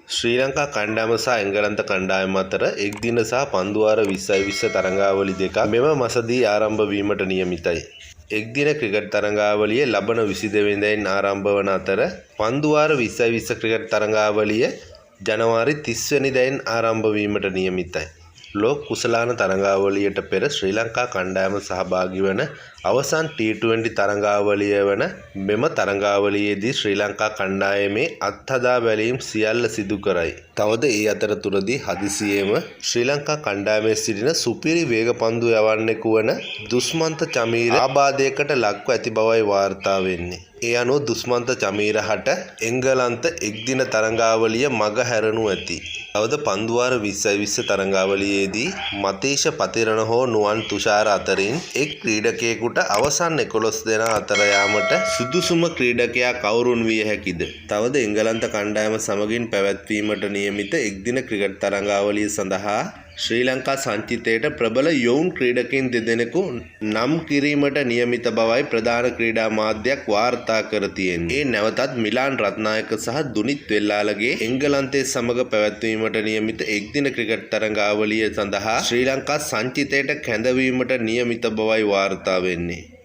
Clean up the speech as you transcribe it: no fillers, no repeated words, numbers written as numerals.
ශ්‍රී ලංකා කණ්ඩායම සහ එංගලන්ත කණ්ඩායම අතර එක් දින සහ පන්දුවාර 2020 තරඟාවලි දෙකක් මෙම මාසදී ආරම්භ වීමට නියමිතයි. එක් දින ක්‍රිකට් තරඟාවලිය ලබන 22 වෙනිදායින් ආරම්භ වන අතර පන්දුවාර 2020 ක්‍රිකට් තරඟාවලිය ජනවාරි 30 වෙනිදායින් ආරම්භ වීමට නියමිතයි. ලෝක කුසලාන තරඟාවලියට පෙර ශ්‍රී ලංකා කණ්ඩායම සහභාගී වන අවසන් T20 තරඟාවලිය වන මෙම තරඟාවලියේදී ශ්‍රී ලංකා කණ්ඩායමේ අත්හදා බැලීම් සියල්ල සිදු කරයි. තවද ඒ අතරතුරදී හදිසියේම ශ්‍රී ලංකා කණ්ඩායමේ සිටින සුපිරි වේග පන්දු යවන්නෙකු වන දුස්මන්ත චමීර ආබාධයකට ලක්ව ඇති බවයි වාර්තා වෙන්නේ. ඒ අනුව දුස්මන්ත චමීරහට එංගලන්ත එක්දින තරඟාවලිය මග හැරනු ඇති. තවද පන්දුවාර 2020 තරඟාවලියේදී මතේෂ පතිරණ හෝ නුවන් තුෂාර අතරින් එක් ක්‍රීඩකයෙකුට අවසන් 11 දෙනා අතර යාමට සුදුසුම ක්‍රීඩකයා කවුරුන් විය හැකිද? තවද එංගලන්ත කණ්ඩායම සමගින් පැවැත්වීමට නියමිත එක්දින ක්‍රිකට් තරඟාවලිය සඳහා ශ්‍රී ලංකා සංචිතයට ප්‍රබල යොවුන් ක්‍රීඩකයින් දෙදෙනෙකු නම් කිරීමට නියමිත බවයි ප්‍රධාන ක්‍රීඩා මාධ්‍යයක් වාර්තා කර තියෙන්නේ. ඒ නැවතත් මිලාන් රත්නායක සහ දුනිත් වෙල්ලාලගේ එංගලන්තයේ සමග පැවැත්වීමට නියමිත එක්දින ක්‍රිකට් තරඟාවලිය සඳහා ශ්‍රී ලංකා සංචිතයට කැඳවීමට නියමිත බවයි වාර්තා වෙන්නේ.